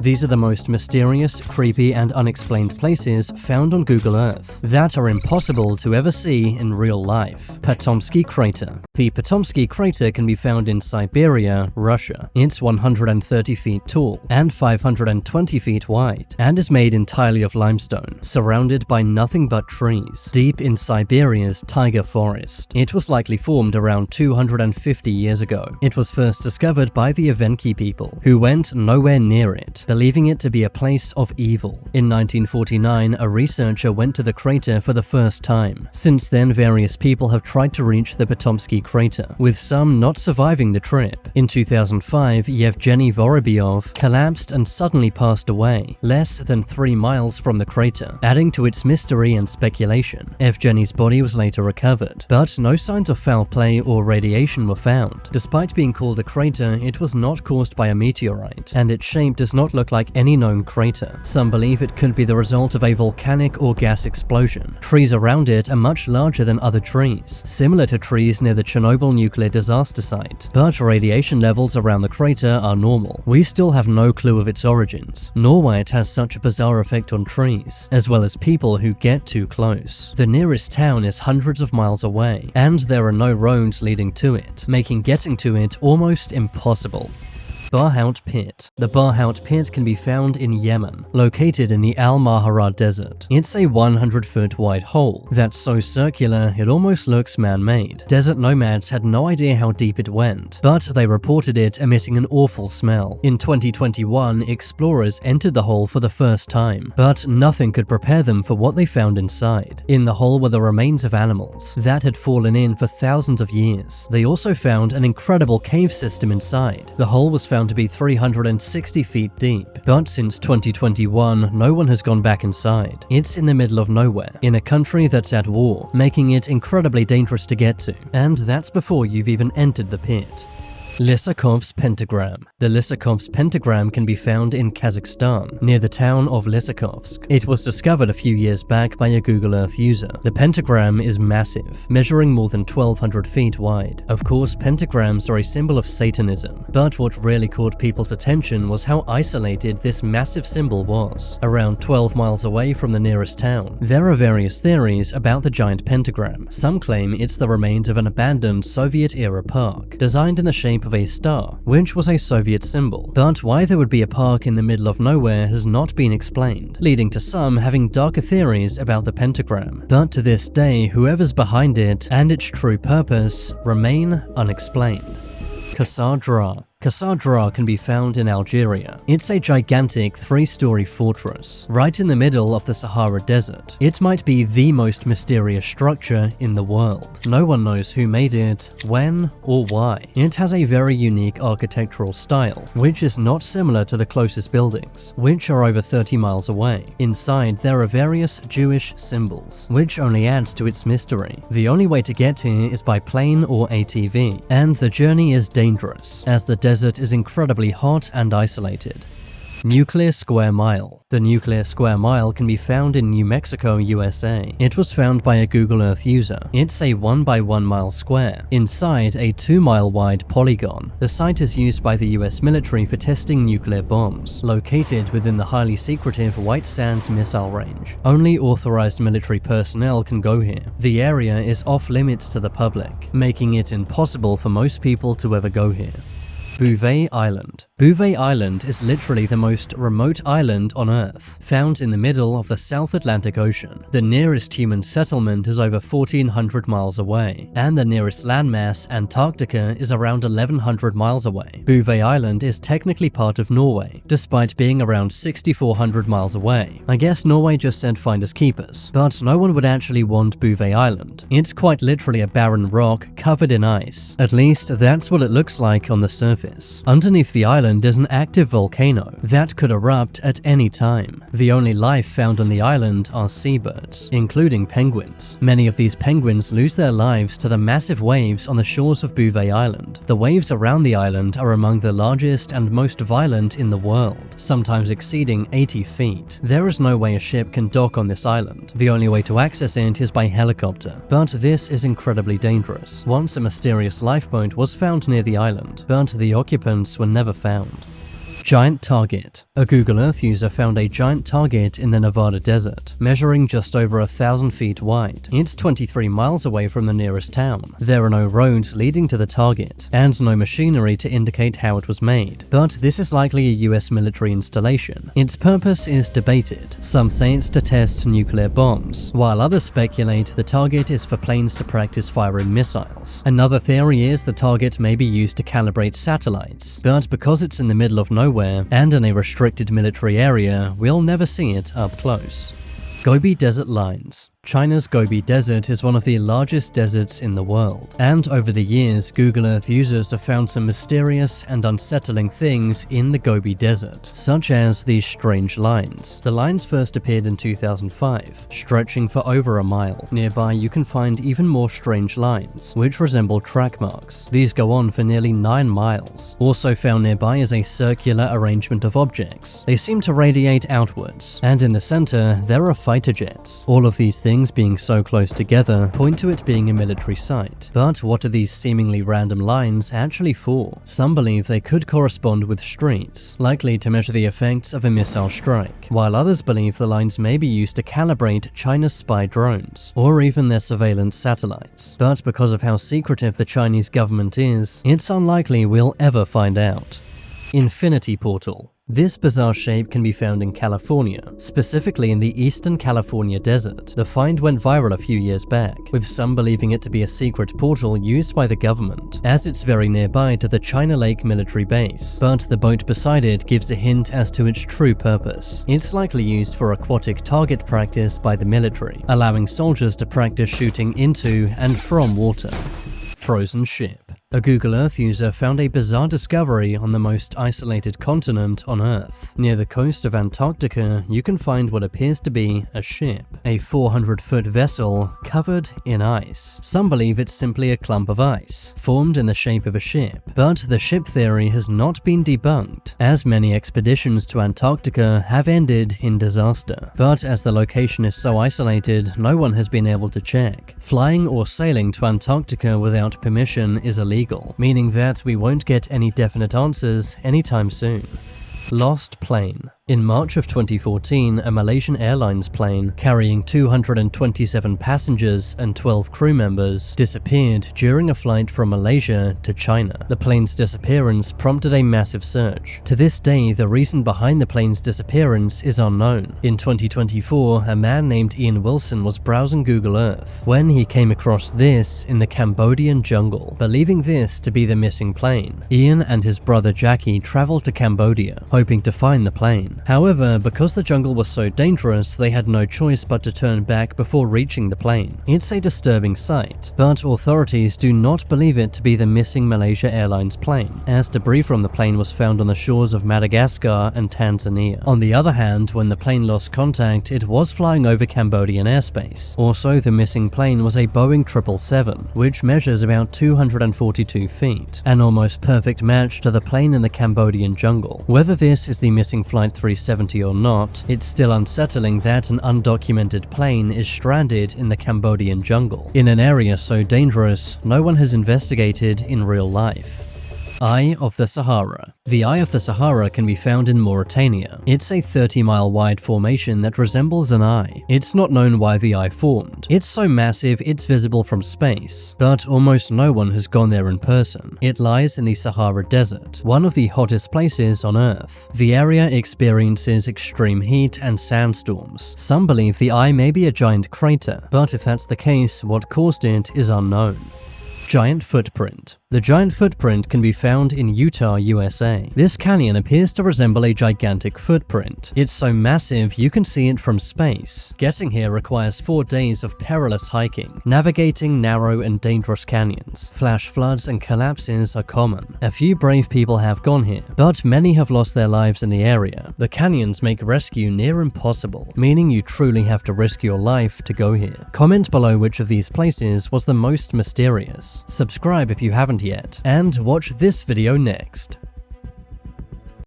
These are the most mysterious, creepy, and unexplained places found on Google Earth that are impossible to ever see in real life. Potomsky Crater. The Potomsky Crater can be found in Siberia, Russia. It's 130 feet tall and 520 feet wide, and is made entirely of limestone, surrounded by nothing but trees, deep in Siberia's taiga forest. It was likely formed around 250 years ago. It was first discovered by the Evenki people, who went nowhere near it, believing it to be a place of evil. In 1949, a researcher went to the crater for the first time. Since then, various people have tried to reach the Potomsky Crater, with some not surviving the trip. In 2005, Yevgeny Vorobyov collapsed and suddenly passed away, less than 3 miles from the crater, adding to its mystery and speculation. Evgeny's body was later recovered, but no signs of foul play or radiation were found. Despite being called a crater, it was not caused by a meteorite, and its shape does not look like any known crater. Some believe it could be the result of a volcanic or gas explosion. Trees around it are much larger than other trees, similar to trees near the Chernobyl nuclear disaster site, but radiation levels around the crater are normal. We still have no clue of its origins, nor why it has such a bizarre effect on trees, as well as people who get too close. The nearest town is hundreds of miles away, and there are no roads leading to it, making getting to it almost impossible. Barhout Pit. The Barhout Pit can be found in Yemen, located in the Al-Mahara Desert. It's a 100-foot wide hole that's so circular it almost looks man-made. Desert nomads had no idea how deep it went, but they reported it emitting an awful smell. In 2021, explorers entered the hole for the first time, but nothing could prepare them for what they found inside. In the hole were the remains of animals that had fallen in for thousands of years. They also found an incredible cave system inside. The hole was found to be 360 feet deep, but since 2021, no one has gone back inside. It's in the middle of nowhere, in a country that's at war, making it incredibly dangerous to get to, and that's before you've even entered the pit. Lysakov's Pentagram. The Lysakov's Pentagram can be found in Kazakhstan, near the town of Lysakovsk. It was discovered a few years back by a Google Earth user. The pentagram is massive, measuring more than 1,200 feet wide. Of course, pentagrams are a symbol of Satanism, but what really caught people's attention was how isolated this massive symbol was. Around 12 miles away from the nearest town, there are various theories about the giant pentagram. Some claim it's the remains of an abandoned Soviet-era park, designed in the shape of a star, which was a Soviet symbol. But why there would be a park in the middle of nowhere has not been explained, leading to some having darker theories about the pentagram. But to this day, whoever's behind it and its true purpose remain unexplained. Qasr Dra. Qasr Dra can be found in Algeria. It's a gigantic 3-story fortress, right in the middle of the Sahara Desert. It might be the most mysterious structure in the world. No one knows who made it, when, or why. It has a very unique architectural style, which is not similar to the closest buildings, which are over 30 miles away. Inside, there are various Jewish symbols, which only adds to its mystery. The only way to get here is by plane or ATV, and the journey is dangerous, as the desert is incredibly hot and isolated. Nuclear Square Mile. The Nuclear Square Mile can be found in New Mexico, USA. It was found by a Google Earth user. It's a 1 by 1 mile square, inside a 2-mile wide polygon. The site is used by the US military for testing nuclear bombs, located within the highly secretive White Sands missile range. Only authorized military personnel can go here. The area is off limits to the public, making it impossible for most people to ever go here. Bouvet Island. Bouvet Island is literally the most remote island on Earth, found in the middle of the South Atlantic Ocean. The nearest human settlement is over 1,400 miles away, and the nearest landmass, Antarctica, is around 1,100 miles away. Bouvet Island is technically part of Norway, despite being around 6,400 miles away. I guess Norway just said finders keepers, but no one would actually want Bouvet Island. It's quite literally a barren rock covered in ice. At least, that's what it looks like on the surface. Underneath the island is an active volcano that could erupt at any time. The only life found on the island are seabirds, including penguins. Many of these penguins lose their lives to the massive waves on the shores of Bouvet Island. The waves around the island are among the largest and most violent in the world, sometimes exceeding 80 feet. There is no way a ship can dock on this island. The only way to access it is by helicopter, but this is incredibly dangerous. Once a mysterious lifeboat was found near the island, but the occupants were never found. Giant target. A Google Earth user found a giant target in the Nevada desert, measuring just over 1,000 feet wide. It's 23 miles away from the nearest town. There are no roads leading to the target, and no machinery to indicate how it was made. But this is likely a US military installation. Its purpose is debated. Some say it's to test nuclear bombs, while others speculate the target is for planes to practice firing missiles. Another theory is the target may be used to calibrate satellites, but because it's in the middle of nowhere and in a restricted military area, we'll never see it up close. Gobi Desert Lines. China's Gobi Desert is one of the largest deserts in the world, and over the years, Google Earth users have found some mysterious and unsettling things in the Gobi Desert, such as these strange lines. The lines first appeared in 2005, stretching for over a mile. Nearby, you can find even more strange lines, which resemble track marks. These go on for nearly 9 miles. Also found nearby is a circular arrangement of objects. They seem to radiate outwards, and in the center, there are fighter jets. All of these things being so close together point to it being a military site. But what are these seemingly random lines actually for? Some believe they could correspond with streets, likely to measure the effects of a missile strike, while others believe the lines may be used to calibrate China's spy drones, or even their surveillance satellites. But because of how secretive the Chinese government is, it's unlikely we'll ever find out. Infinity Portal. This bizarre shape can be found in California, specifically in the Eastern California desert. The find went viral a few years back, with some believing it to be a secret portal used by the government, as it's very nearby to the China Lake military base, but the boat beside it gives a hint as to its true purpose. It's likely used for aquatic target practice by the military, allowing soldiers to practice shooting into and from water. Frozen ship. A Google Earth user found a bizarre discovery on the most isolated continent on Earth. Near the coast of Antarctica, you can find what appears to be a ship, a 400-foot vessel covered in ice. Some believe it's simply a clump of ice, formed in the shape of a ship, but the ship theory has not been debunked, as many expeditions to Antarctica have ended in disaster. But as the location is so isolated, no one has been able to check. Flying or sailing to Antarctica without permission is illegal, meaning that we won't get any definite answers anytime soon. Lost plane. In March of 2014, a Malaysian Airlines plane carrying 227 passengers and 12 crew members disappeared during a flight from Malaysia to China. The plane's disappearance prompted a massive search. To this day, the reason behind the plane's disappearance is unknown. In 2024, a man named Ian Wilson was browsing Google Earth when he came across this in the Cambodian jungle. Believing this to be the missing plane, Ian and his brother Jackie traveled to Cambodia, hoping to find the plane. However, because the jungle was so dangerous, they had no choice but to turn back before reaching the plane. It's a disturbing sight, but authorities do not believe it to be the missing Malaysia Airlines plane, as debris from the plane was found on the shores of Madagascar and Tanzania. On the other hand, when the plane lost contact, it was flying over Cambodian airspace. Also, the missing plane was a Boeing 777, which measures about 242 feet, an almost perfect match to the plane in the Cambodian jungle. Whether this is the missing Flight 370 or not, it's still unsettling that an undocumented plane is stranded in the Cambodian jungle, in an area so dangerous no one has investigated in real life. Eye of the Sahara. The Eye of the Sahara can be found in Mauritania. It's a 30-mile wide formation that resembles an eye. It's not known why the eye formed. It's so massive it's visible from space, but almost no one has gone there in person. It lies in the Sahara Desert, one of the hottest places on Earth. The area experiences extreme heat and sandstorms. Some believe the eye may be a giant crater, but if that's the case, what caused it is unknown. Giant footprint. The giant footprint can be found in Utah, USA. This canyon appears to resemble a gigantic footprint. It's so massive you can see it from space. Getting here requires 4 days of perilous hiking, navigating narrow and dangerous canyons. Flash floods and collapses are common. A few brave people have gone here, but many have lost their lives in the area. The canyons make rescue near impossible, meaning you truly have to risk your life to go here. Comment below which of these places was the most mysterious. Subscribe if you haven't yet, and watch this video next.